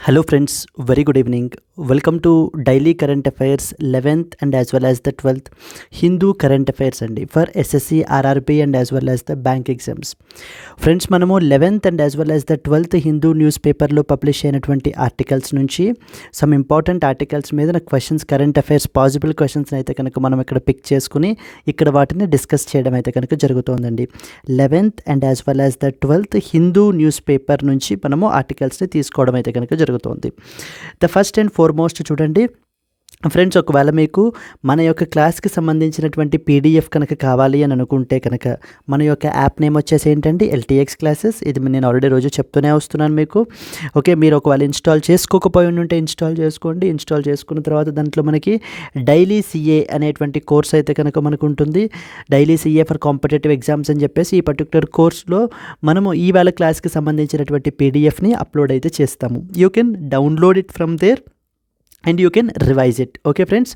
Hello friends, very good evening. Welcome to Daily Current Affairs 11th and as well as the 12th Hindu Current Affairs అండి for SSC, RRB and as well as the bank exams. Friends మనము 11th and as well as the 12th Hindu news పేపర్లో publish అయినటువంటి articles నుంచి some important articles మీద నాకు questions current affairs possible questions అయితే కనుక మనం ఇక్కడ పిక్ చేసుకుని ఇక్కడ వాటిని డిస్కస్ చేయడం అయితే కనుక జరుగుతుందండి. 11th and as well as the 12th Hindu news paper నుంచి మనము ఆర్టికల్స్ని తీసుకోవడం అయితే కనుక జరుగుతుంది. ద ఫస్ట్ అండ్ ఫార్మోస్ట్ చూడండి ఫ్రెండ్స్, ఒకవేళ మీకు మన యొక్క క్లాస్కి సంబంధించినటువంటి పీడిఎఫ్ కనుక కావాలి అని అనుకుంటే కనుక మన యొక్క యాప్ నేమ్ వచ్చేసి ఏంటంటే ఎల్టీఎక్స్ క్లాసెస్. ఇది నేను ఆల్రెడీ రోజు చెప్తూనే వస్తున్నాను మీకు. ఓకే, మీరు ఒకవేళ ఇన్స్టాల్ చేసుకోకపోయి ఉంటే ఇన్స్టాల్ చేసుకోండి. ఇన్స్టాల్ చేసుకున్న తర్వాత దాంట్లో మనకి డైలీ సిఏ అనేటువంటి కోర్స్ అయితే కనుక మనకు ఉంటుంది. Daily CA for competitive exams అని చెప్పేసి ఈ పర్టికులర్ కోర్స్లో మనము ఈవేళ క్లాస్కి సంబంధించినటువంటి పీడిఎఫ్ని అప్లోడ్ అయితే చేస్తాము. You can download it from there and you can revise it. Okay friends,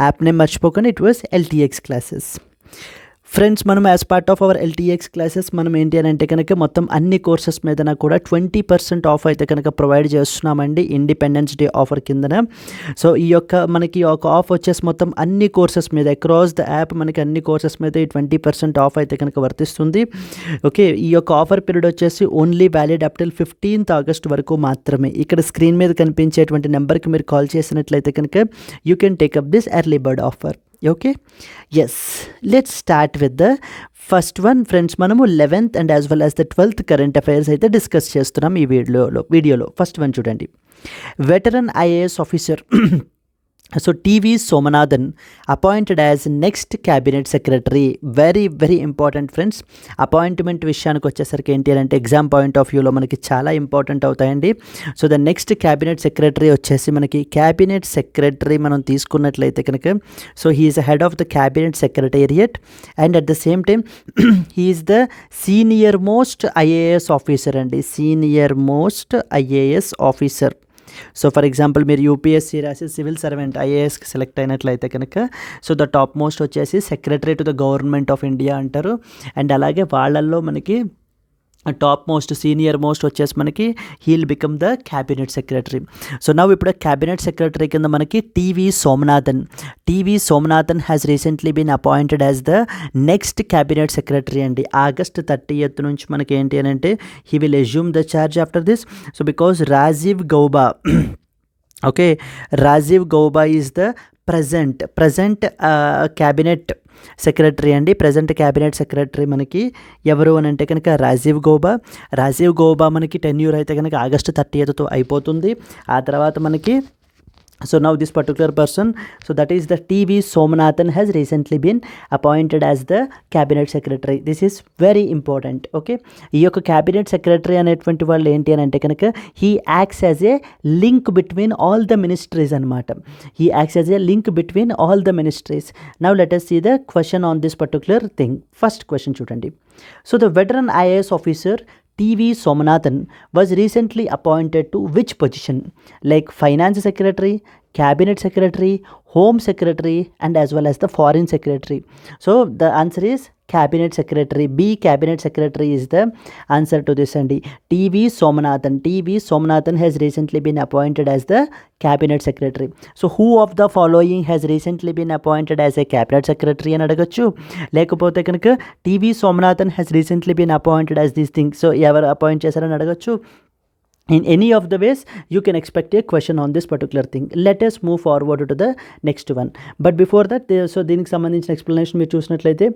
app name marchipokani, it was LTX classes. Friends, మనం as part of our LTX classes మనం ఏంటి అని అంటే కనుక మొత్తం అన్ని కోర్సెస్ మీదన కూడా 20% ఆఫ్ అయితే కనుక ప్రొవైడ్ చేస్తున్నామండి ఇండిపెండెన్స్ డే ఆఫర్ కిందన. సో ఈ యొక్క మనకి ఒక ఆఫ్ వచ్చేసి మొత్తం అన్ని కోర్సెస్ మీద అక్రాస్ ద యాప్ మనకి అన్ని కోర్సెస్ మీద ఈ 20% ఆఫ్ అయితే కనుక వర్తిస్తుంది. ఓకే, ఈ యొక్క ఆఫర్ పీరియడ్ వచ్చేసి only valid up till 15th August వరకు మాత్రమే. ఇక్కడ స్క్రీన్ మీద కనిపించేటువంటి నెంబర్కి మీరు కాల్ చేసినట్లయితే కనుక you can take up this early bird offer. Okay, yes, let's start with the first one. Friends, మనము 11th and as well as the 12th current affairs అయితే డిస్కస్ చేస్తున్నాం ఈ వీడియోలో. ఫస్ట్ వన్ చూడండి, veteran IAS officer so TV Somanathan appointed as next cabinet secretary. Very very important friends. Appointment విషయానికి వచ్చేసరికి ఏంటి అంటే ఎగ్జామ్ పాయింట్ ఆఫ్ వ్యూలో మనకి చాలా ఇంపార్టెంట్ అవుతాయండి. So the next cabinet secretary వచ్చేసి మనకి క్యాబినెట్ సెక్రటరీ మనం తీసుకున్నట్లయితే కనుక so he is head of the cabinet secretariat and at the same time he is the senior most IAS officer అండి. Senior most IAS officer. So for example మీరు UPSC రాసి civil servant ఐఏఎస్కి select అయినట్లయితే కనుక so the top most వచ్చేసి secretary to the government of India అంటారు. And అలాగే వాళ్ళల్లో మనకి టాప్ మోస్ట్ సీనియర్ మోస్ట్ వచ్చేసి మనకి he'll become the cabinet secretary. So now ఇప్పుడు క్యాబినెట్ సెక్రటరీ కింద మనకి TV Somanathan has recently been appointed as the next cabinet secretary అండి. ఆగస్ట్ 30th నుంచి మనకి ఏంటి అని అంటే he will assume the charge after this. So because Rajiv Gauba okay, Rajiv Gauba is the present cabinet secretary అండి. ప్రజెంట్ క్యాబినెట్ సెక్రటరీ మనకి ఎవరు అని అంటే కనుక రాజీవ్ గౌబా మనకి టెన్యూర్ అయితే కనుక ఆగస్ట్ 30th అయిపోతుంది. ఆ తర్వాత మనకి so now this particular person, so that is the TV Somanathan has recently been appointed as the cabinet secretary. This is very important. Okay, ఈ యొక్క క్యాబినెట్ సెక్రటరీ అనేటువంటి వాళ్ళు ఏంటి అని అంటే కనుక he acts as a link between all the ministries అనమాట. he acts as a link between all the ministries. Now let us see the question on this particular thing. First question చూడండి. So the veteran IAS officer TV Somanathan was recently appointed to which position? Like finance secretary, cabinet secretary, home secretary and as well as the foreign secretary. So the answer is cabinet secretary. B, cabinet secretary is the answer to this and TV Somanathan has recently been appointed as the cabinet secretary. So who of the following has recently been appointed as a cabinet secretary అని అడగచ్చు. లేకపోతే కనుక TV Somanathan has recently been appointed as these things. So ఎవరు appoint చేశారని అడగచ్చు. In any of the ways you can expect a question on this particular thing. Let us move forward to the next one. But before that, so దీనికి సంబంధించిన explanation మీరు చూసినట్లయితే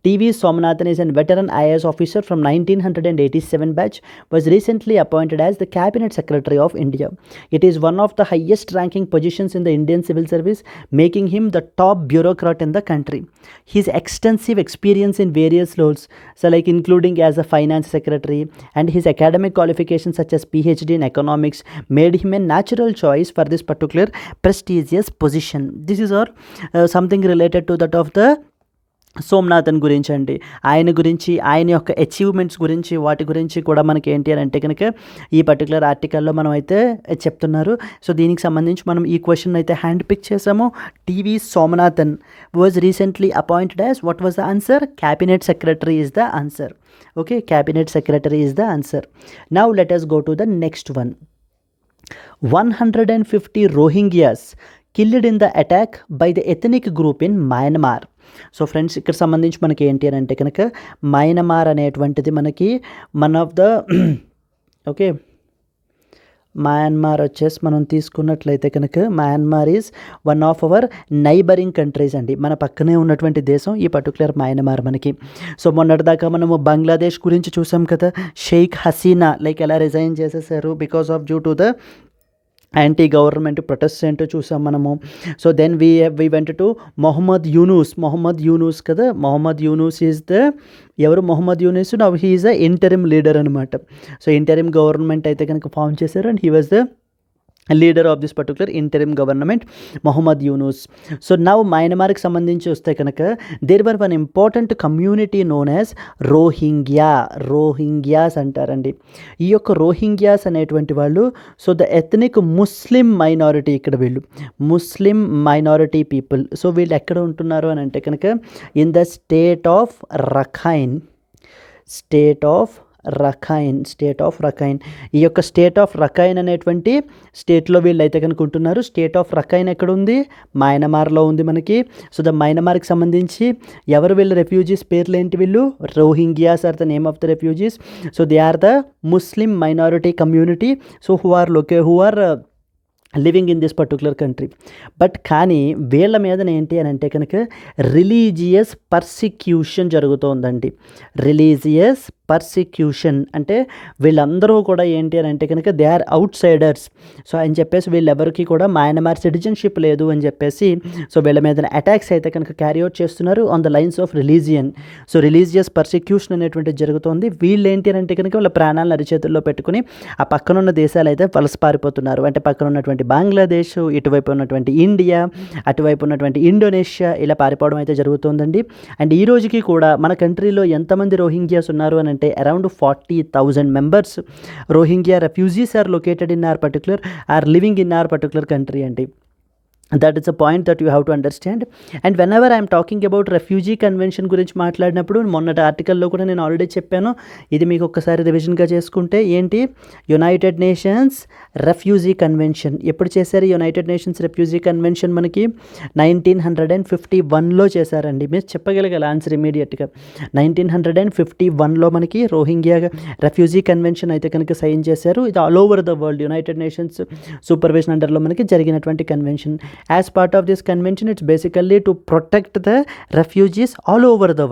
T V Somanathan is a veteran IAS officer from 1987 batch, was recently appointed as the cabinet secretary of India. It is one of the highest ranking positions in the Indian civil service, making him the top bureaucrat in the country. His extensive experience in various roles, so like including as a finance secretary, and his academic qualifications such as PhD in economics made him a natural choice for this particular prestigious position. This is all something related to that of the Somanathan గురించి అండి. ఆయన యొక్క achievements గురించి వాటి గురించి కూడా మనకి ఏంటి అని అంటే కనుక ఈ పర్టికులర్ ఆర్టికల్లో మనం అయితే చెప్తున్నారు. సో దీనికి సంబంధించి మనం ఈ క్వశ్చన్ అయితే హ్యాండ్ పిక్ చేసాము. TV Somanathan was recently appointed as what was the answer? Cabinet secretary is the answer. Okay, cabinet secretary is the answer. Now let us go to the next one. 150 Rohingyas killed in the attack by the ethnic group in Myanmar. So friends ఇక్కడ సంబంధించి మనకి ఏంటి అని అంటే కనుక Myanmar అనేటువంటిది మనకి one of the okay Myanmar వచ్చేసి మనం తీసుకున్నట్లయితే కనుక Myanmar is one of our neighbouring countries అండి, మన పక్కనే ఉన్నటువంటి దేశం ఈ పర్టికులర్ మయన్మార్ మనకి. సో మొన్నటిదాకా మనము బంగ్లాదేశ్ గురించి చూసాం కదా, షేక్ హసీనా లైక్ ఎలా రిజైన్ చేసేసారు because of due to the anti government protest ఏంటో చూసాం మనము. So then we went to Mohammad Yunus కదా, మొహమ్మద్ యూనూస్ ఈజ్ ద ఎవరు Mohammad Yunus now he is the interim leader అనమాట. సో ఇంటరిమ్ గవర్నమెంట్ అయితే కనుక ఫామ్ చేశారు and he was the leader of this particular interim government Mohammad Yunus. So now మయన్మార్కి సంబంధించి వస్తే కనుక there were one important community known as Rohingyas అంటారండి. ఈ యొక్క రోహింగ్యాస్ అనేటువంటి వాళ్ళు so the ethnic Muslim minority, ఇక్కడ వీళ్ళు ముస్లిం మైనారిటీ పీపుల్. సో వీళ్ళు ఎక్కడ ఉంటున్నారు అని అంటే కనుక in the state of Rakhine. ఈ యొక్క స్టేట్ ఆఫ్ రఖైన్ అనేటువంటి స్టేట్లో వీళ్ళు అయితే కనుక ఉంటున్నారు. స్టేట్ ఆఫ్ రఖైన్ ఎక్కడ ఉంది? మయన్మార్లో ఉంది మనకి. సో ద మయన్మార్కి సంబంధించి ఎవరు వీళ్ళు రెఫ్యూజీస్ పేర్లు ఏంటి? వీళ్ళు Rohingyas are the name of the refugees. So they are the Muslim minority community so who are living in this particular country. But కానీ వీళ్ళ మీద ఏంటి అని అంటే కనుక రిలీజియస్ పర్సిక్యూషన్ జరుగుతోందండి. రిలీజియస్ పర్సిక్యూషన్ అంటే వీళ్ళందరూ కూడా ఏంటి అని అంటే కనుక they are outsiders. So అని చెప్పేసి వీళ్ళెవరికి కూడా మయన్మార్ సిటిజన్షిప్ లేదు అని చెప్పేసి సో వీళ్ళ మీద అటాక్స్ అయితే కనుక క్యారీ అవుట్ చేస్తున్నారు on the lines of religion. So religious persecution అనేటువంటిది జరుగుతుంది. వీళ్ళు ఏంటి అని అంటే కనుక వాళ్ళ ప్రాణాలను అరిచేతుల్లో పెట్టుకుని ఆ పక్కనున్న దేశాలు అయితే వలస పారిపోతున్నారు. అంటే పక్కన ఉన్నటువంటి బంగ్లాదేశ్, ఇటువైపు ఉన్నటువంటి ఇండియా, అటువైపు ఉన్నటువంటి ఇండోనేషియా ఇలా పారిపోవడం అయితే జరుగుతుందండి. అండ్ ఈ రోజుకి కూడా మన కంట్రీలో ఎంతమంది రోహింగ్యాస్ ఉన్నారు అని అంటే around 40,000 members Rohingya refugees are located in are living in our particular country అండి. That is a point that you have to understand. And whenever I'm talking about refugee convention గురించి మాట్లాడినప్పుడు మొన్నటి ఆర్టికల్లో కూడా నేను ఆల్రెడీ చెప్పాను, ఇది మీకు ఒక్కసారి రివిజన్గా చేసుకుంటే ఏంటి యునైటెడ్ నేషన్స్ రెఫ్యూజీ కన్వెన్షన్ ఎప్పుడు చేశారు? యునైటెడ్ నేషన్స్ రెఫ్యూజీ కన్వెన్షన్ మనకి 1951లో చేశారండి. మీరు చెప్పగలగాలి ఆన్సర్ ఇమీడియట్గా. 1951లో మనకి రోహింగ్యా రెఫ్యూజీ కన్వెన్షన్ అయితే కనుక సైన్ చేశారు. ఇది all over the world United Nations supervision అండర్లో మనకి జరిగినటువంటి convention. As part of this convention, it's basically to protect the refugees all over the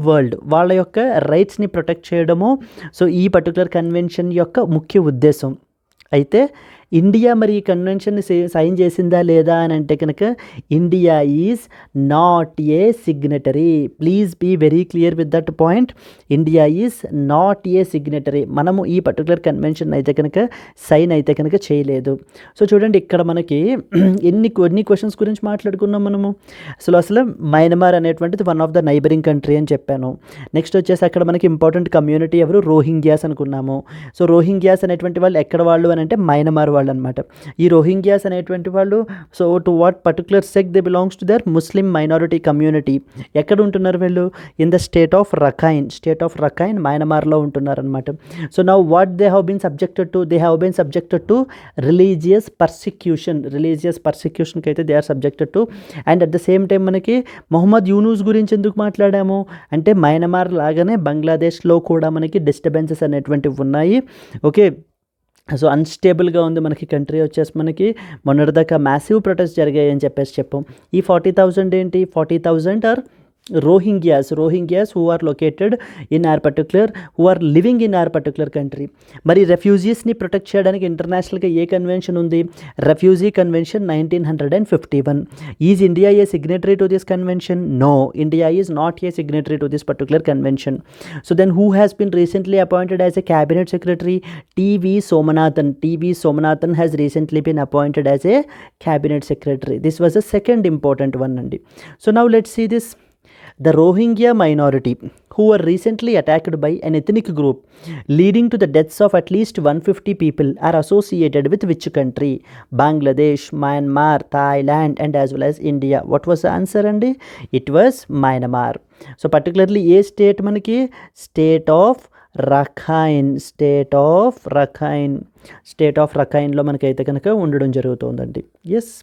world. వాళ్ళ యొక్క రైట్స్ని ప్రొటెక్ట్ చేయడము సో ఈ పర్టికులర్ కన్వెన్షన్ యొక్క ముఖ్య ఉద్దేశం. అయితే ఇండియా మరి ఈ కన్వెన్షన్ని సైన్ చేసిందా లేదా అని అంటే కనుక India is not a signatory. Please be very clear with that point. India is not a signatory. మనము ఈ పర్టికులర్ కన్వెన్షన్ అయితే కనుక సైన్ అయితే కనుక చేయలేదు. సో చూడండి ఇక్కడ మనకి ఎన్ని క్వశ్చన్స్ గురించి మాట్లాడుకున్నాం మనము. అసలు మయన్మార్ అనేటువంటిది one of the neighbouring country అని చెప్పాను. నెక్స్ట్ వచ్చేసి అక్కడ మనకి ఇంపార్టెంట్ కమ్యూనిటీ ఎవరు? రోహింగ్యాస్ అనుకున్నాము. సో రోహింగ్యాస్ అనేటువంటి వాళ్ళు ఎక్కడ వాళ్ళు అని అంటే మయన్మార్ వాళ్ళు అనమాట. ఈ రోహింగ్యాస్ అనేటువంటి వాళ్ళు so to what particular sect they belongs to their Muslim minority community. ఎక్కడ ఉంటున్నారు వీళ్ళు? In the state of Rakhine మయన్మార్లో ఉంటున్నారనమాట. So now what they have been subjected to religious పర్సిక్యూషన్కి అయితే they are subjected to. And at the same time మనకి మొహమ్మద్ యూనూస్ గురించి ఎందుకు మాట్లాడాము అంటే మయన్మార్ లాగానే బంగ్లాదేశ్లో కూడా మనకి డిస్టర్బెన్సెస్ అనేటువంటివి ఉన్నాయి. ఓకే, సో అన్స్టేబుల్గా ఉంది మనకి కంట్రీ వచ్చేసి. మనకి మొన్నటిదాకా మ్యాసివ్ ప్రొటెస్ట్ జరిగాయి అని చెప్పేసి చెప్పాం. ఈ 40,000 ఏంటి? 40,000 are Rohingyas who are located in our particular, who are living in our particular country. మరి రెఫ్యూజీస్ని ప్రొటెక్ట్ చేయడానికి ఇంటర్నేషనల్గా ఏ కన్వెన్షన్ ఉంది? Refugee convention 1951. Is India a signatory to this convention? No, India is not a signatory to this particular convention. So then who has been recently appointed as a cabinet secretary? TV Somanathan has recently been appointed as a cabinet secretary. This was the second important one అండి. So now let's see this. The Rohingya minority who were recently attacked by an ethnic group leading to the deaths of at least 150 people are associated with which country? Bangladesh, Myanmar, Thailand and as well as India. What was the answer andi? It was Myanmar. So particularly a state manaki state of Rakhine, state of రఖైన్లో మనకైతే కనుక ఉండడం జరుగుతుందండి. Yes.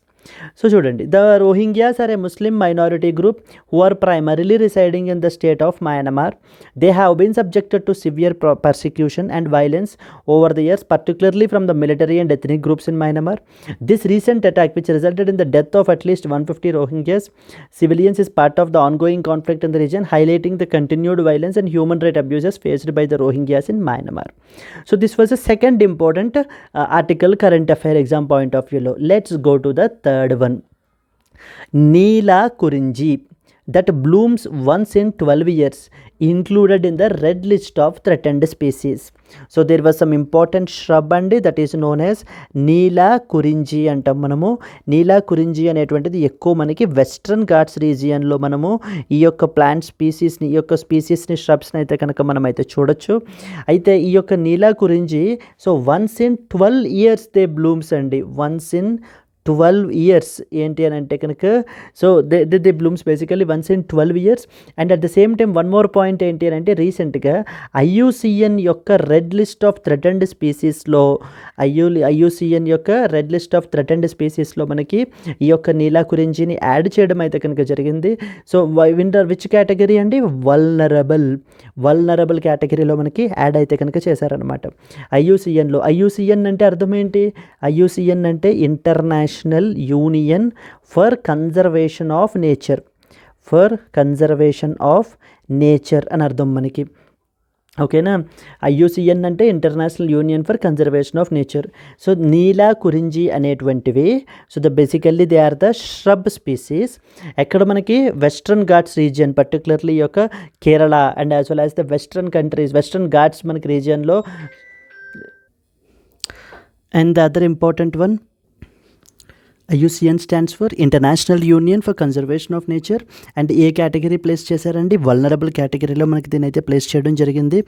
So చూడండి, the Rohingyas are a Muslim minority group who are primarily residing in the state of Myanmar. They have been subjected to severe persecution and violence over the years, particularly from the military and ethnic groups in Myanmar. This recent attack, which resulted in the death of at least 150 Rohingyas civilians, is part of the ongoing conflict in the region, highlighting the continued violence and human rights abuses faced by the Rohingyas in Myanmar. So this was the second important article, current affair exam point of view. Let's go to the third one. Neela Kurinji, that blooms once in 12 years, included in the red list of threatened species. So there was some important shrub and that is known as నీలా కురింజి అంటాం మనము. నీలా కురింజి అనేటువంటిది ఎక్కువ మనకి western Ghats రీజియన్లో మనము ఈ యొక్క plant స్పీసీస్ని, ఈ యొక్క స్పీసీస్ని, ష్రబ్స్ని అయితే కనుక మనం అయితే చూడొచ్చు. అయితే ఈ యొక్క Neela Kurinji so once in 12 years they blooms అండి. వన్స్ ఇన్ 12 years ఏంటి అని అంటే కనుక so they blooms basically once in 12 years. And at the same time one more point ఏంటి అని అంటే రీసెంట్గా IUCN యొక్క రెడ్ లిస్ట్ ఆఫ్ థ్రెటెండ్ స్పీసీస్లో ఐయుసిఎన్ యొక్క రెడ్ లిస్ట్ ఆఫ్ థ్రెటెండ్ స్పీసీస్లో మనకి ఈ యొక్క నీలా కురింజిని యాడ్ చేయడం అయితే కనుక జరిగింది. సో విచ్ కేటగిరీ అండి? వల్నరబుల్ కేటగిరీలో మనకి యాడ్ అయితే కనుక చేశారనమాట ఐయుసిఎన్లో. ఐయుసిఎన్ అంటే అర్థం ఏంటి? ఐయుసిఎన్ అంటే International Union for Conservation of Nature అని అర్థం మనకి. ఓకేనా? IUCN అంటే International Union for Conservation of Nature. So Neela Kurinji అనేటువంటివి so basically they are the shrub species. ఎక్కడ మనకి వెస్ట్రన్ ఘాట్స్ రీజియన్, పర్టికులర్లీ ఈ యొక్క Kerala and as well as the western ghats మనకి రీజియన్లో. And the other important one, IUCN stands for International Union for Conservation of Nature. And ఏ category place చేశారండి? Vulnerable కేటగిరీలో మనకి దీని అయితే ప్లేస్ చేయడం జరిగింది.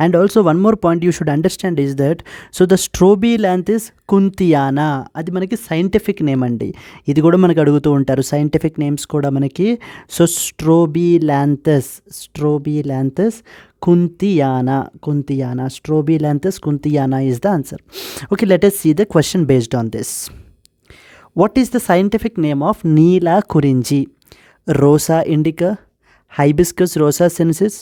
And also one more point you should understand is that so the Strobilanthes kunthiana, అది మనకి సైంటిఫిక్ నేమ్ అండి. ఇది కూడా మనకు అడుగుతూ ఉంటారు సైంటిఫిక్ నేమ్స్ కూడా మనకి. So Strobilanthes kunthiana is the answer. Okay, let us see the question based on this. What is the scientific name of Neela Kurinji? Rosa indica, Hibiscus rosa sinensis,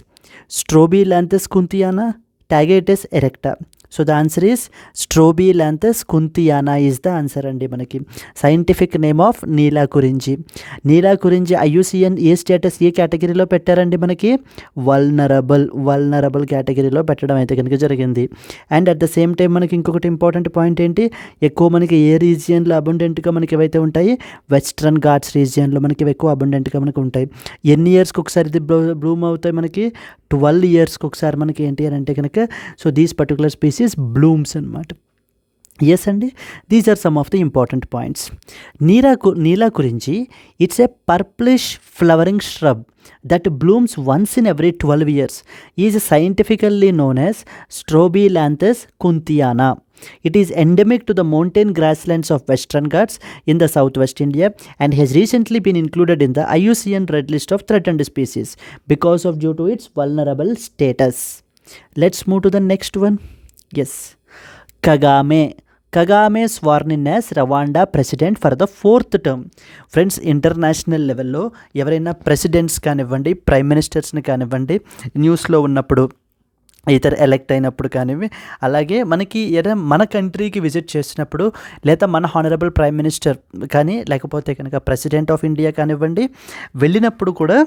Strobilanthus kuntiana, Tagetes erecta. So the answer is Strobilanthus kuntiana is the answer అండి మనకి. Scientific name of Neela Kurinji. IUCN ఏ status, ఏ కేటగిరీలో పెట్టారండి మనకి? Vulnerable కేటగిరీలో పెట్టడం అయితే కనుక జరిగింది. And at the same time మనకి ఇంకొకటి ఇంపార్టెంట్ పాయింట్ ఏంటి, ఎక్కువ మనకి ఏ రీజియన్లో అబుండెంట్గా మనకి ఏవైతే ఉంటాయి? వెస్ట్రన్ ఘాట్స్ రీజియన్లో మనకి ఎక్కువ అబుండెంట్గా మనకు ఉంటాయి. ఎన్ని ఇయర్స్కి ఒకసారి ఇది బ్లూమ్ అవుతాయి మనకి? 12 yearsకి ఒకసారి మనకి ఏంటి అని అంటే కనుక so these particular species blooms అనమాట. ఎస్ అండి, these are some of the important points. Neela Kurinji it's a purplish flowering shrub that blooms once in every 12 years, is scientifically known as Strobilanthus kuntiana. It is endemic to the mountain grasslands of Western Ghats in the southwest India and has recently been included in the IUCN Red List of Threatened Species because of due to its vulnerable status. Let's move to the next one. Yes, Kagame sworn in as Rwanda president for the 4th term. Friends, international లెవెల్లో ఎవరైనా presidents కానివ్వండి, prime మినిస్టర్స్ని కానివ్వండి, న్యూస్లో ఉన్నప్పుడు ఇతర elect అయినప్పుడు కానివ్వండి, అలాగే మనకి మన కంట్రీకి విజిట్ చేసినప్పుడు లేదా మన హానరబుల్ ప్రైమ్ మినిస్టర్ కానీ లేకపోతే కనుక ప్రెసిడెంట్ ఆఫ్ ఇండియా కానివ్వండి వెళ్ళినప్పుడు కూడా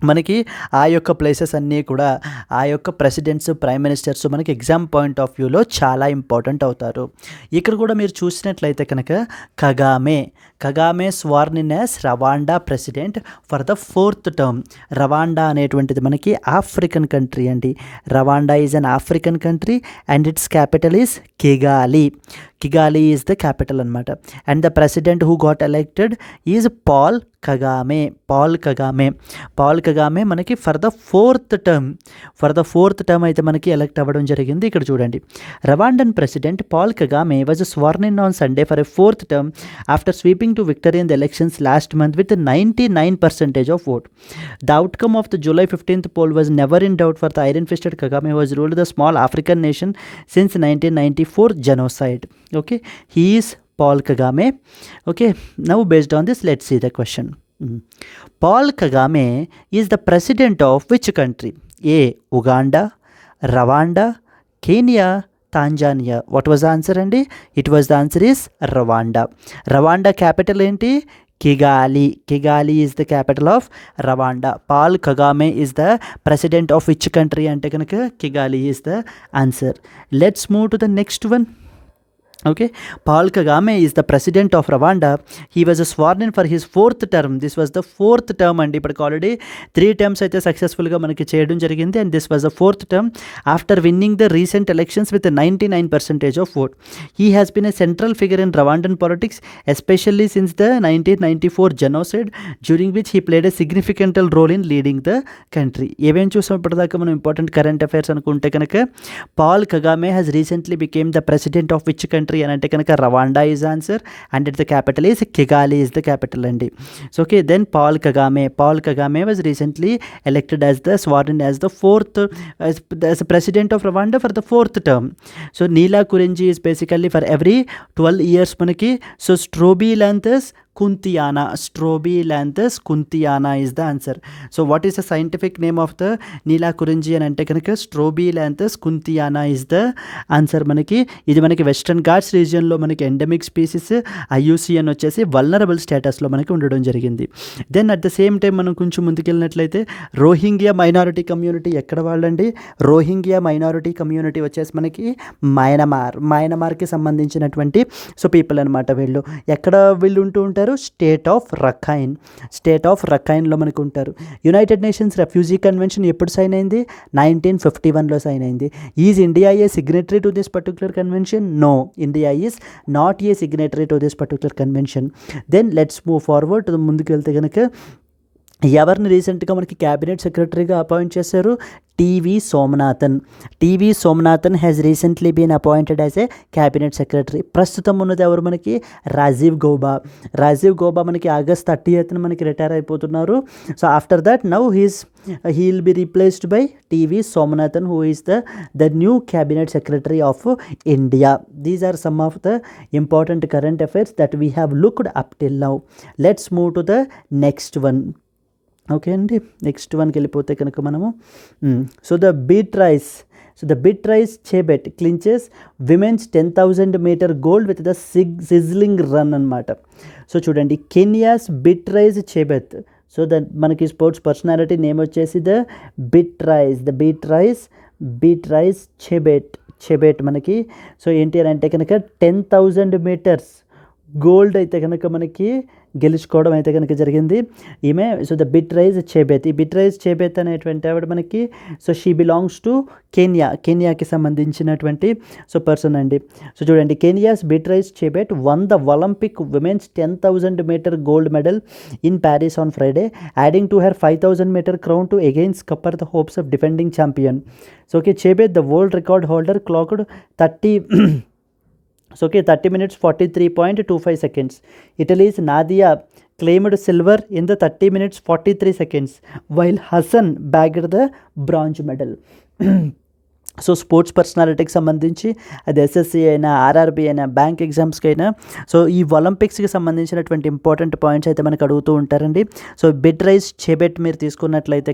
మనకి ఆ యొక్క ప్లేసెస్ అన్నీ కూడా ఆ యొక్క ప్రెసిడెంట్స్, ప్రైమ్ మినిస్టర్స్ మనకి ఎగ్జామ్ పాయింట్ ఆఫ్ వ్యూలో చాలా ఇంపార్టెంట్ అవుతారు. ఇక్కడ కూడా మీరు చూసినట్లయితే కనుక Kagame sworn in as Rwanda president for the 4th term. Rwanda అనేటువంటిది మనకి ఆఫ్రికన్ కంట్రీ అండి. Rwanda is an African country and its capital is Kigali is the capital అనమాట. And the president who got elected is Paul Kagame Kagame మనకి for the fourth term అయితే మనకి elect అవ్వడం జరిగింది. ఇక్కడ చూడండి, Rwandan president Paul Kagame was sworn in on Sunday for a fourth term after sweeping to victory in the elections last month with 99% of vote. The outcome of the July 15th poll was never in doubt for the iron-fisted Kagame, who has ruled the small African nation since 1994 genocide. Okay, he is Paul Kagame. Okay, now based on this, let's see the question. Paul Kagame is the president of which country? A. Uganda, Rwanda, Kenya, Tanzania. What was the answer, Andy? It was the answer is Rwanda. Rwanda capital enti? Kigali. Kigali is the capital of Rwanda. Paul Kagame is the president of which country? And Kigali is the answer. Let's move to the next one. Okay, Paul Kagame is the president of Rwanda. He was sworn in for his fourth term. This was the fourth term and ఇప్పటికి already 3 terms అయితే సక్సెస్ఫుల్గా మనకి చేయడం జరిగింది. And this was the fourth term after winning the recent elections with 99% of vote. He has been a central figure in Rwandan politics, especially since the 1994 genocide, during which he played a significant role in leading the country. ఏమేం చూసాం ఇప్పటిదాకా మనం important current affairs అనుకుంటే కనుక, Paul కగామే has recently became the president of which country అని అంటే కనుక Rwanda is answer and it the capital is Kigali is the capital అండి. So okay, then Paul Kagame was recently elected as the sworn as the fourth president of Rwanda for the fourth term. So Neela Kurinji is basically for every 12 years మనకి. So Strobilanthes kuntiana is the answer. So what is the scientific name of the నీలా కురింజీ అని అంటే కనుక స్ట్రోబిలాంథస్ kunthiana is the answer మనకి. ఇది మనకి western Ghats రీజియన్లో మనకి endemic species, IUCN వచ్చేసి వల్నరబుల్ స్టేటస్లో మనకి ఉండడం జరిగింది. Then at the same time మనం కొంచెం ముందుకెళ్ళినట్లయితే రోహింగ్యా మైనారిటీ కమ్యూనిటీ ఎక్కడ వాళ్ళండి? రోహింగ్యా మైనారిటీ కమ్యూనిటీ వచ్చేసి మనకి మయనమార్కి సంబంధించినటువంటి సో పీపుల్ అనమాట. ఎక్కడ వీళ్ళు ఉంటూ ఉంటారు? స్టేట్ ఆఫ్ రఖైన్లో మనకు ఉంటారు. యునైటెడ్ నేషన్స్ రెఫ్యూజీ కన్వెన్షన్ ఎప్పుడు సైన్ అయింది? 1951లో సైన్ అయింది. Is India a signatory to this particular convention? No, India is not a signatory to this particular convention. Then let's move forward. ముందుకు వెళ్తే కనుక ఎవరిని రీసెంట్గా మనకి క్యాబినెట్ సెక్రటరీగా అపాయింట్ చేశారు? TV Somanathan has recently been appointed as a cabinet secretary. ప్రస్తుతం ఉన్నది ఎవరు మనకి? రాజీవ్ గౌబా మనకి ఆగస్ట్ 30th మనకి రిటైర్ అయిపోతున్నారు. So after that now he will be replaced by TV Somanathan, who is the new cabinet secretary of India. These are some of the important current affairs that we have looked up till now. Let's move to the next one. Okay అండి, next వన్కి వెళ్ళిపోతే కనుక మనము so the Beatrice Chebet clinches women's 10,000 meter gold with the sizzling run అనమాట. So చూడండి, Kenya's Beatrice చెబెత్. So మనకి sports personality name వచ్చేసి the Beatrice చెబెట్ మనకి. సో ఏంటి అని అంటే కనుక 10,000 meters గోల్డ్ అయితే కనుక మనకి గెలుచుకోవడం అయితే కనుక జరిగింది ఈమె. సో ద బిట్రైస్ చెబెత్ అనేటువంటి ఆవిడ మనకి సో షీ బిలాంగ్స్ టు కెన్యాకి సంబంధించినటువంటి సో పర్సన్ అండి. సో చూడండి, Kenya's Beatrice Chebet won the Olympic women's 10,000 meter gold medal in Paris on Friday, adding to her 5,000 meter crown to again scupper the hopes of defending champion. So okay, Chebet, the world record holder, clocked 30 minutes 43.25 seconds. Italy's Nadia claimed silver in the 30 minutes 43 seconds, while Hassan bagged the bronze medal. So sports పర్సనాలిటీకి సంబంధించి అది SSC అయినా, RRB అయినా, bank ఎగ్జామ్స్కి అయినా so ఈ ఒలింపిక్స్కి సంబంధించినటువంటి important points అయితే మనకు అడుగుతూ ఉంటారండి. సో బిట్రైస్ చెబెట్ మీరు తీసుకున్నట్లయితే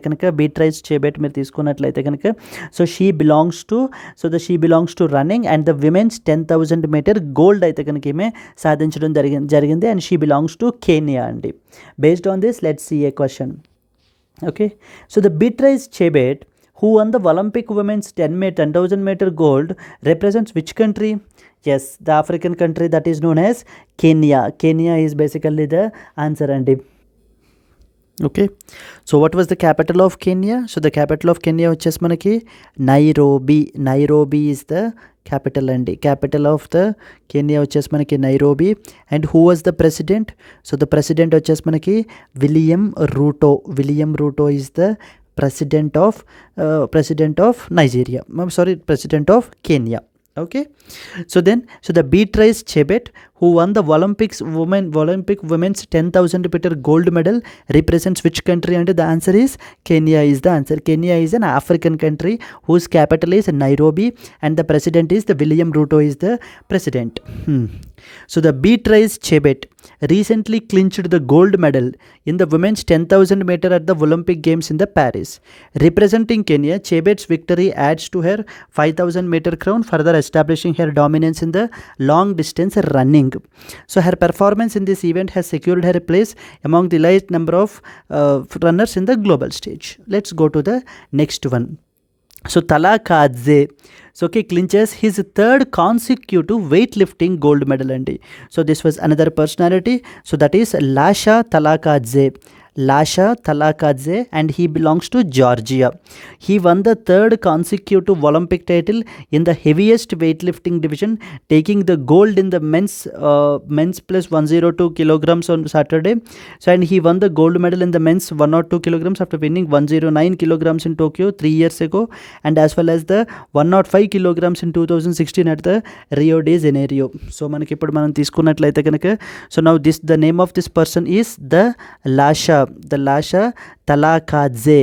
కనుక so she belongs to running and the women's 10,000 meter gold అయితే కనుక ఈమె సాధించడం జరిగింది and she belongs to Kenya అండి. Based on this let's see a question. Okay, so the Beatrice Chebet who won the Olympic women's 10,000 meter gold represents which country? Yes, the African country that is known as Kenya. Kenya is basically the answer. And okay. So what was the capital of Kenya? So the capital of Kenya వచ్చేసి మనకి Nairobi. Nairobi is the capital అండి. Capital of the Kenya వచ్చేసి మనకి Nairobi. And who was the president? So the president వచ్చేసి మనకి William Ruto. William Ruto is the president of Nigeria. I'm sorry, president of Kenya. Okay, so the Beatrice Chebet, who won the Olympic women's 10,000 meter gold medal, represents which country? And the answer is Kenya is the answer. Kenya is an African country whose capital is Nairobi, and the president is the William Ruto is the president. So the Beatrice Chebet recently clinched the gold medal in the women's 10,000 meter at the Olympic Games in the Paris. Representing Kenya, Chebet's victory adds to her 5,000 meter crown, further establishing her dominance in the long distance running. So her performance in this event has secured her a place among the elite number of runners in the global stage. Let's go to the next one. So Talakadze, so okay, clinches his third consecutive weightlifting gold medal. And so this was another personality. So that is Lasha Talakadze. Lasha Talakadze, and he belongs to Georgia. He won the third consecutive Olympic title in the heaviest weightlifting division, taking the gold in the men's plus 102 kilograms on Saturday. So and he won the gold medal in the men's 102 kilograms after winning 109 kilograms in Tokyo 3 years ago, and as well as the 105 kilograms in 2016 at the Rio de Janeiro. So మనకి ఇప్పుడు మనం తీసుకున్నట్లయితే కనుక, so now the name of this person is the Lasha Talakadze.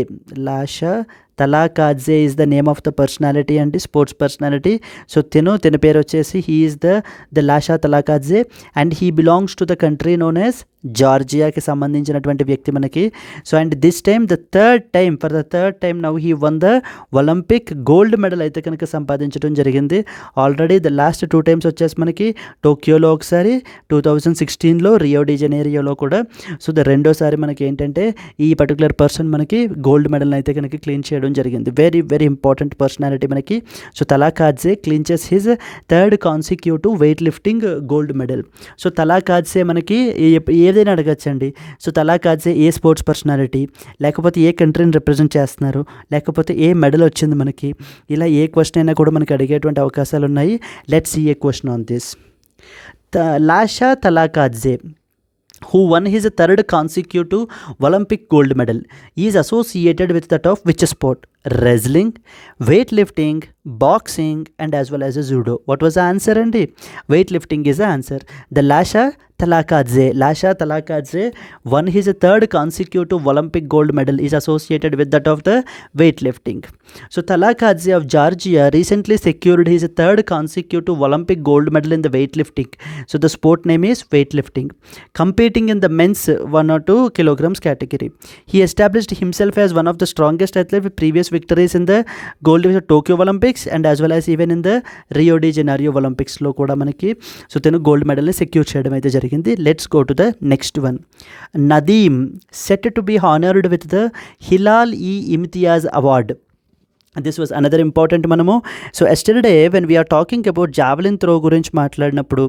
Lasha Talakadze is the name of the personality and the sports personality. So tenu పేరు వచ్చేసి he is the Lasha Talakadze, and he belongs to the country known as జార్జియాకి సంబంధించినటువంటి వ్యక్తి మనకి. So and this time for the third time now he one the Olympic gold medal అయితే కనుక సంపాదించడం జరిగింది. Already the last 2 times వచ్చేసి మనకి టోక్యోలో ఒకసారి, 2016లో రియో డి జెనేరియోలో కూడా. సో ద రెండోసారి మనకి ఏంటంటే ఈ పర్టికులర్ పర్సన్ మనకి గోల్డ్ మెడల్ అయితే కనుక క్లీన్ చేయడం జరిగింది. వెరీ వెరీ ఇంపార్టెంట్ పర్సనాలిటీ మనకి. So Talakhadze clinches his third consecutive weightlifting gold medal. So Talakhadze మనకి ఏదైనా అడగచ్చండి. సో తలాకాడ్జే ఏ స్పోర్ట్స్ పర్సనాలిటీ, లేకపోతే ఏ కంట్రీని రిప్రజెంట్ చేస్తున్నారు, లేకపోతే ఏ మెడల్ వచ్చింది మనకి, ఇలా ఏ క్వశ్చన్ అయినా కూడా మనకి అడిగేటువంటి అవకాశాలు ఉన్నాయి. Let's see a question on this. Lasha Talakhadze, who won his third consecutive Olympic gold medal, is associated with that of which sport? Wrestling, weightlifting, boxing, and as well as judo. What was the answer? And weightlifting is the answer. The Lasha Talakadze won his third consecutive Olympic gold medal, is associated with that of the weightlifting. So Talakadze of Georgia recently secured his third consecutive Olympic gold medal in the weightlifting. So the sport name is weightlifting, competing in the men's 102 kilograms category. He established himself as one of the strongest athletes with previous victories in the gold division Tokyo Olympics, and as well as even in the Rio de Janeiro Olympics లో కూడా మనకి so తను gold మెడల్ని secure చేయడం అయితే జరిగింది. Let's go to the next one. Nadeem set to be honoured with the Hilal e Imtiaz award. This was another important. మనము so yesterday when we're talking about javelin throw గురించి మాట్లాడినప్పుడు,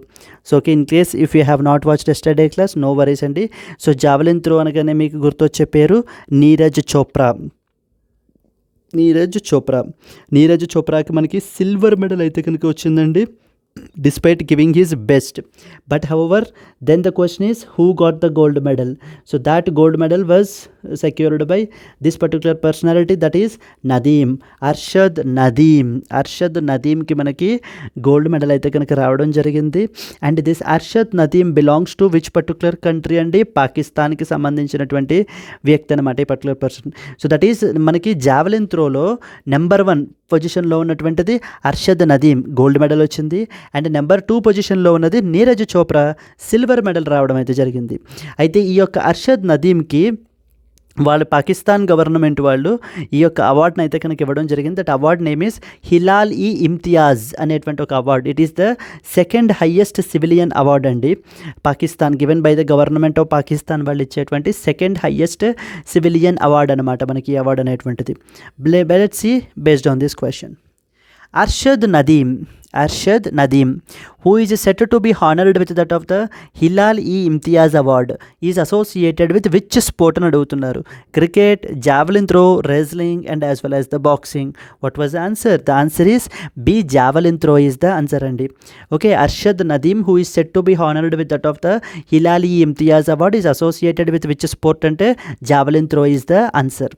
so okay, in case if you have not watched yesterday class, no worries అండి. So javelin throw అనగానే మీకు గుర్తొచ్చే పేరు నీరజ్ చోప్రాకి మనకి silver medal అయితే కనుక వచ్చిందండి, despite giving his best. But however, then the question is, who got the gold medal? So that gold medal was secured by this particular personality, that is Nadeem, Arshad Nadeem ki manaki gold medal అయితే కనుక రావడం జరిగింది. And this Arshad Nadeem belongs to which particular country అండి? పాకిస్తాన్కి సంబంధించినటువంటి వ్యక్తి అనమాట ఈ particular person. So that is మనకి జావలిన్ త్రోలో నెంబర్ 1 పొజిషన్లో ఉన్నటువంటిది అర్షద్ నదీమ్, గోల్డ్ మెడల్ వచ్చింది. అండ్ నెంబర్ 2 పొజిషన్లో ఉన్నది నీరజ్ చోప్రా, సిల్వర్ మెడల్ రావడం అయితే జరిగింది. అయితే ఈ యొక్క అర్షద్ నదీమ్కి వాళ్ళు పాకిస్తాన్ గవర్నమెంట్ వాళ్ళు ఈ యొక్క అవార్డుని అయితే కనుక ఇవ్వడం జరిగింది. That award name is Hilal e Imtiaz అనేటువంటి ఒక award. It is the second highest civilian award అండి Pakistan, given by the government of Pakistan వాళ్ళు ఇచ్చేటువంటి సెకండ్ హైయెస్ట్ సివిలియన్ అవార్డ్ అనమాట మనకి ఈ అవార్డ్ అనేటువంటిది. Let's see based on this question. Arshad Nadeem Arshad Nadeem, who is said to be honored with that of the Hilal-e-Imtiaz Award, is associated with which sport అని అడుగుతున్నారు. Cricket, javelin throw, wrestling and as well as the boxing. What was the answer? The answer is B, javelin throw is the answer అండి. Okay, Arshad Nadeem who is set to be honoured with that of the Hilal e Imtiaz Award is associated with which sport అంటే javelin throw is the answer.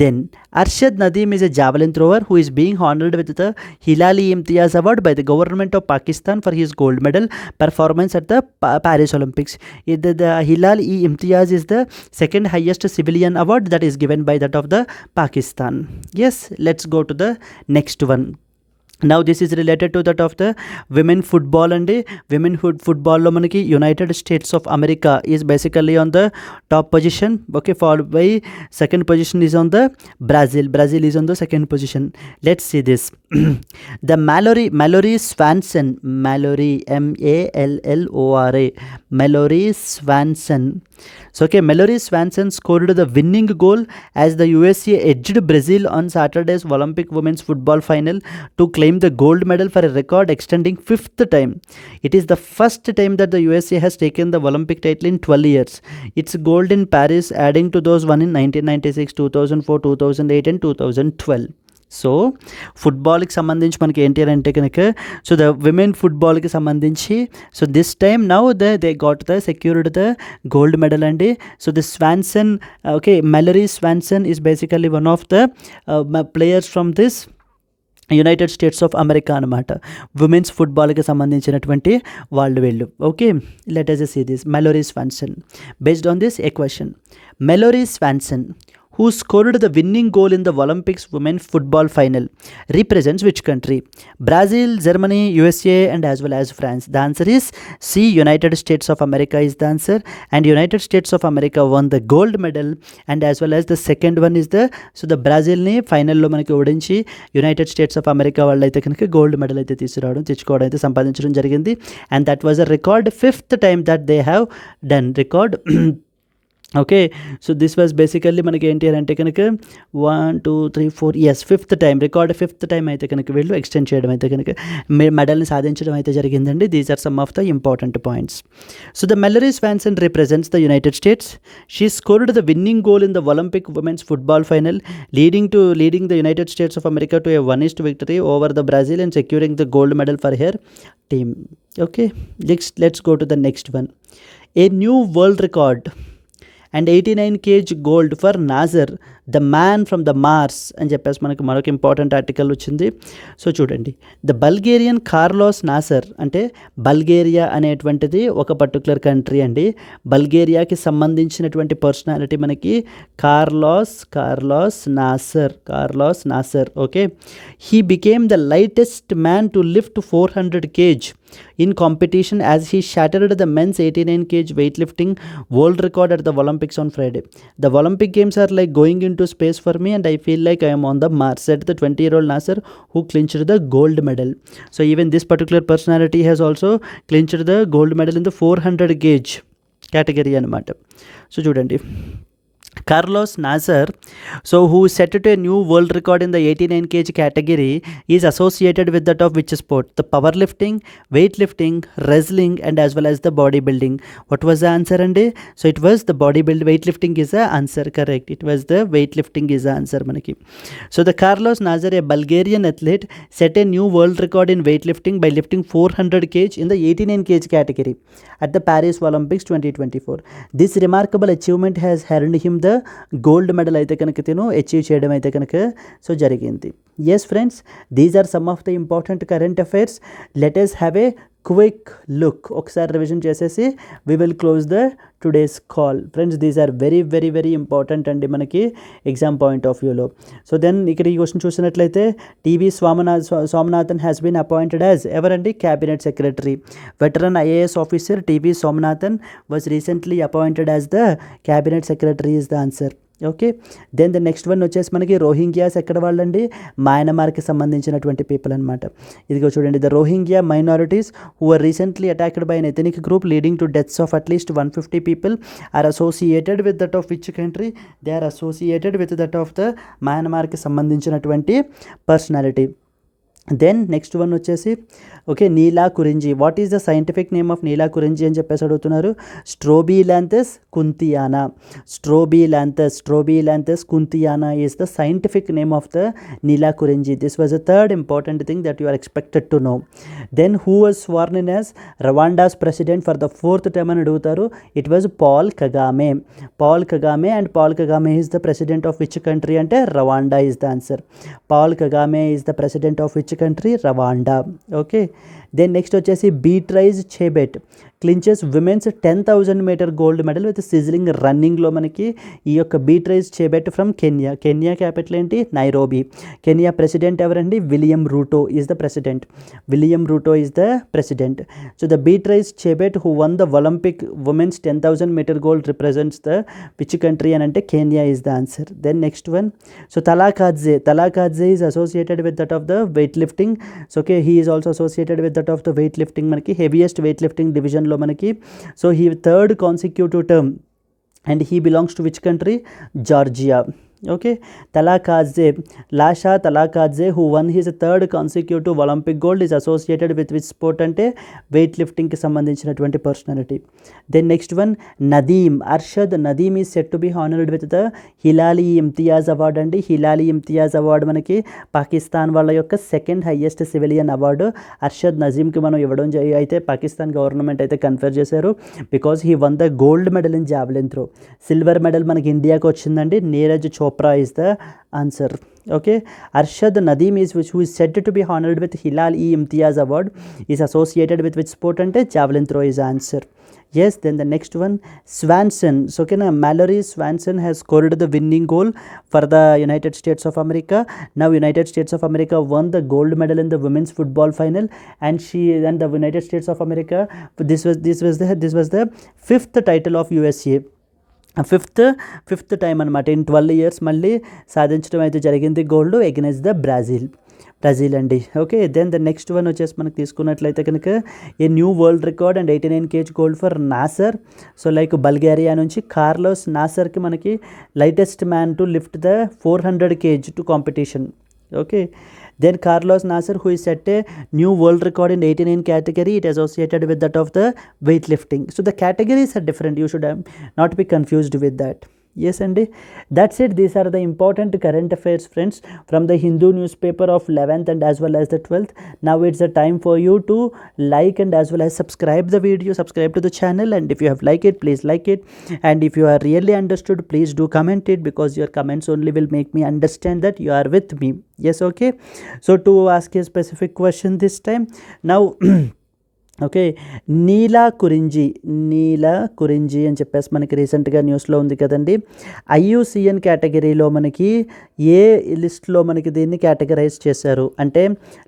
Then Arshad Nadeem is a javelin thrower who is being honored with the Hilal-e-Imtiaz Award by the government of Pakistan for his gold medal performance at the Paris Olympics. The Hilal-e-Imtiaz is the second highest civilian award that is given by that of the Pakistan. Yes, let's go to the next one. Now this is related to that of the women football అండి. women football లో మనకి United States of America is basically on the top position. Okay, followed by second position is on the Brazil is on the second position. Let's see this. The Mallory Swanson, Mallori, Mallory Swanson. So okay, Mallory Swanson scored the winning goal as the USA edged Brazil on Saturday's Olympic women's football final to claim the gold medal for a record extending 5th time. It is the first time that the USA has taken the Olympic title in 12 years. It's gold in Paris, adding to those won in 1996, 2004, 2008 and 2012. So ఫుట్బాల్కి సంబంధించి మనకి ఏంటి అని అంటే కనుక so the women ఫుట్బాల్కి సంబంధించి so this time now they got the secured the gold medal అండి. So the Swanson, okay, Mallory Swanson is basically one of the players from this United States of America అనమాట. Women's ఫుట్బాల్కి సంబంధించినటువంటి వీళ్ళు. Okay, let us see this. Mallory Swanson. Based on this, a question. Mallory Swanson, who scored the winning goal in the Olympics women football final, represents which country? Brazil, Germany, USA and as well as France. The answer is C, United States of America is the answer, and United States of America won the gold medal, and as well as the second one is the Brazil ni final lo manaki odinchi United States of America వాళ్ళు అయితే కనుక gold medal అయితే తెచ్చుకోవడం అయితే సంపాదించడం జరిగింది. and that was a record 5th time that they have done record. Okay, so this was basically మనకి ఏంటి అని అంటే కనుక 1 2 3 4 yes 5th time record 5th time అయితే కనుక వీళ్ళు ఎక్స్టెండ్ చేయడం అయితే కనుక మెడల్ని సాధించడం అయితే జరిగిందండి. These are some of the important points. So the Mallory Swanson represents the United States. She scored the winning goal in the Olympic women's football final, leading the United States of America to a 1-0 victory over the Brazil and securing the gold medal for her team. Okay, let's go to the next one. A new world record and 89 kg gold for Nazar, the man from the Mars అని చెప్పేసి మనకు మరొక important article వచ్చింది. So చూడండి, the Bulgarian Carlos Nasar, అంటే Bulgaria అనేటువంటిది ఒక particular country అండి. బల్గేరియాకి సంబంధించినటువంటి పర్సనాలిటీ మనకి Carlos Nasar. Okay, he became the lightest man to lift 400 kg in competition as he shattered the men's 89 kg weightlifting world record at the Olympics on Friday. The Olympic Games are like going into space for me and I feel like I am on the Mars, said the 20-year-old Nasser, who clinched the gold medal. So even this particular personality has also clinched the gold medal in the 400 kg category anamata. So chudandi, Carlos Nasser, so who set to a new world record in the 89 kg category, is associated with that of which sport? The powerlifting, weightlifting, wrestling and as well as the bodybuilding. What was the answer ande? So it was the weightlifting is the answer, correct. It was the weightlifting is the answer manaki. So the Carlos Nasser, a Bulgarian athlete, set a new world record in weightlifting by lifting 400 kg in the 89 kg category at the Paris Olympics 2024. This remarkable achievement has earned him the gold medal అయితే కనుక తిను achieve చేయడం అయితే కనుక so జరిగింది. Yes friends, these are some of the important current affairs. Let us have a quick look. ఒకసారి revision చేసేసి we will close the today's call. Friends, these are very very very important అండి మనకి exam point of వ్యూలో. So then ఇక్కడ ఈ question చూసినట్లయితే T V Somanathan has been appointed as ఎవరండి? Cabinet secretary. Veteran IAS officer T V Somanathan was recently appointed as the cabinet secretary is the answer. Okay, then the next one వచ్చేసి మనకి Rohingyas ఎక్కడ వాళ్ళండి? మయన్మార్కి సంబంధించినటువంటి పీపుల్ అనమాట. ఇదిగో చూడండి, the Rohingya minorities who are recently attacked by an ethnic group leading to deaths of at least 150 people are associated with that of which country? They are associated with that of the మయన్మార్కి సంబంధించినటువంటి personality. Then next one వచ్చేసి okay Neelakurinji. What is the scientific name of నీలా కురింజి అని చెప్పేసి అడుగుతున్నారు. Strobilanthes kunthiana. Strobilanthes kunthiana is the scientific name of the Neelakurinji. This was the third important thing that you are expected to know. Then who was sworn in as Rwanda's president for the 4th time అని అడుగుతారు. It was Paul Kagame. And Paul Kagame is the president of which country అంటే Rwanda is the answer. Paul Kagame is the president of which country Rwanda. Okay then next వచ్చేసి Beatrice Chebet clinches women's 10,000 meter gold medal with sizzling రన్నింగ్లో మనకి ఈ యొక్క బీట్రైజ్ Chebet from Kenya capital ఏంటి Nairobi. Kenya president ఎవరండి William Ruto is the president. So the Beatrice Chebet who won the Olympic women's 10,000 meter gold represents the which country అని అంటే Kenya is the answer. Then next one so Talakhadze is associated with that of the weightlifting. So okay he is also associated with that of the weightlifting మనకి heaviest weightlifting డివిజన్లో మనకి. So he 3rd consecutive term and he belongs to which country Georgia. Okay Lasha Talakhadze who won his 3rd consecutive Olympic gold is associated with which sport అంటే వెయిట్ లిఫ్టింగ్కి సంబంధించినటువంటి personality. Then next one Arshad Nadeem is set to be honoured with the Hilali Imtiaz award అండి. Hilali Imtiaz award మనకి పాకిస్తాన్ వాళ్ళ యొక్క 2nd highest civilian award Arshad నజీమ్కి మనం ఇవ్వడం అయితే పాకిస్తాన్ గవర్నమెంట్ అయితే కన్ఫర్ చేశారు. Because he one the gold medal in javelin throw. Silver medal మనకి ఇండియాకి వచ్చిందండి. Neeraj Chopra is the answer. Okay, Arshad Nadeem who is said to be honored with Hilal-e-Imtiaz award is associated with which sport ante javelin throw is the answer. Yes, then the next one Swanson. So okay, Mallory Swanson has scored the winning goal for the United States of America. Now United States of America won the gold medal in the women's football final, and the United States of America this was the 5th title of USA. Fifth time అనమాట in 12 years మళ్ళీ సాధించడం అయితే జరిగింది gold against the Brazil అండి. Okay then the next one వచ్చేసి మనకు తీసుకున్నట్లయితే కనుక a new world record and 89 kg gold for Nassar. So like Bulgaria నుంచి కార్లోస్ నాసర్కి మనకి lightest man to lift the 400 kg to competition. Okay, then Carlos Nasser, who is set a new world record in 89 category, it associated with that of the weightlifting. So the categories are different, you should not be confused with that. Yes, and that's it. These are the important current affairs, friends, from the Hindu newspaper of 11th and as well as the 12th. Now it's the time for you to like and as well as subscribe the video, subscribe to the channel, and if you have liked it, please like it, and if you are really understood, please do comment it, because your comments only will make me understand that you are with me. Yes, okay. So to ask a specific question this time, now okay Neelakurinji అని చెప్పేసి మనకి రీసెంట్గా న్యూస్లో ఉంది కదండి. IUCN కేటగిరీలో మనకి ఏ లిస్ట్లో మనకి దీన్ని కేటగరైజ్ చేశారు అంటే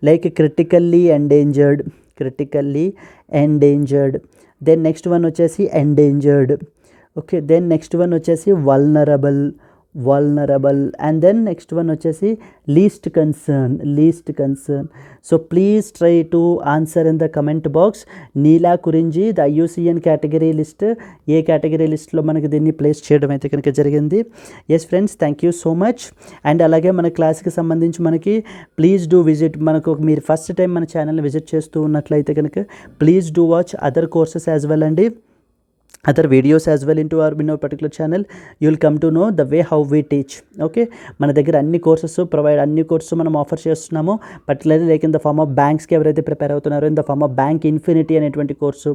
like critically endangered. Then next one వచ్చేసి endangered. Okay then next one వచ్చేసి vulnerable and then next one వచ్చేసి least concern. So please try to answer in the comment box. Neelakurinji the IUCN category list a category లిస్ట్లో మనకి దీన్ని place చేయడం అయితే కనుక జరిగింది. Yes friends, thank you so much. And అలాగే మన క్లాస్కి సంబంధించి మనకి ప్లీజ్ డూ విజిట్, మనకు మీరు ఫస్ట్ టైం మన ఛానల్ని విజిట్ చేస్తూ ఉన్నట్లయితే కనుక please do watch other courses as well అండి, other videos as well into our particular channel. You will come to know the way how we teach. Okay, మన దగ్గర అన్ని కోర్సెస్ మనం ఆఫర్ చేస్తున్నాము. Particularly like in the form of బ్యాంక్స్కి ఎవరైతే prepare అవుతున్నారో in the form of bank infinity అనేటువంటి course,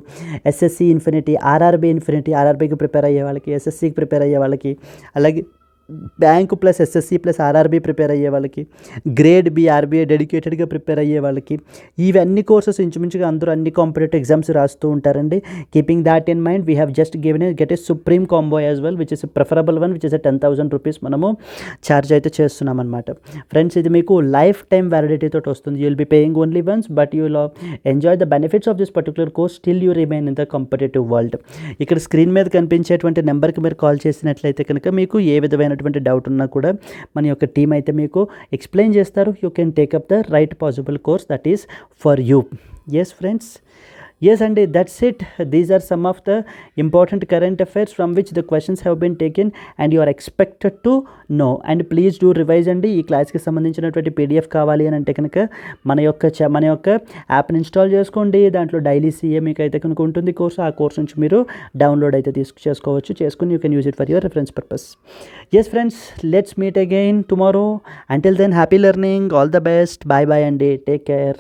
SSC infinity, ఆర్ఆర్బీకి ప్రిపేర్ అయ్యే వాళ్ళకి, SSCకి ప్రిపేర్ అయ్యే వాళ్ళకి, అలాగే bank plus SSC plus RRB prepare అయ్యే వాళ్ళకి, గ్రేడ్ B RBI డెడికేటెడ్గా ప్రిపేర్ అయ్యే వాళ్ళకి, ఇవన్నీ కోర్సెస్ ఇంచుమించుగా అందరూ అన్ని కాంపిటేటివ్ ఎగ్జామ్స్ రాస్తూ ఉంటారండి. Keeping that in mind we have just get a supreme combo as well which is preferable one which is 10,000 rupees మనము ఛార్జ్ అయితే చేస్తున్నాం అనమాట. ఫ్రెండ్స్, ఇది మీకు లైఫ్ టైం వ్యాలిడిటీ తోటి వస్తుంది. You will be paying only once, but you will enjoy the benefits of this particular course till you remain in the competitive world. ఇక్కడ screen మీద కనిపించేటువంటి నెంబర్కి మీరు కాల్ చేసినట్లయితే కనుక మీకు ఏ విధమైన డౌట్ ఉన్నా కూడా మన యొక్క టీం అయితే మీకు ఎక్స్ప్లెయిన్ చేస్తారు. You can take up the right possible course that is for you. Yes friends, Yes, and that's it. These are some of the important current affairs from which the questions have been taken and you are expected to know. And please do revise అండి. ఈ క్లాస్కి సంబంధించినటువంటి PDF కావాలి అని అంటే కనుక మన యొక్క యాప్ని ఇన్స్టాల్ చేసుకోండి. దాంట్లో డైలీ సీఏ మీకు అయితే కనుక ఉంటుంది కోర్సు. ఆ కోర్స్ నుంచి మీరు డౌన్లోడ్ అయితే చేసుకుని you can use it for your reference purpose. Yes friends, let's meet again tomorrow. Until then happy learning, all the best, bye bye అండి, టేక్ కేర్.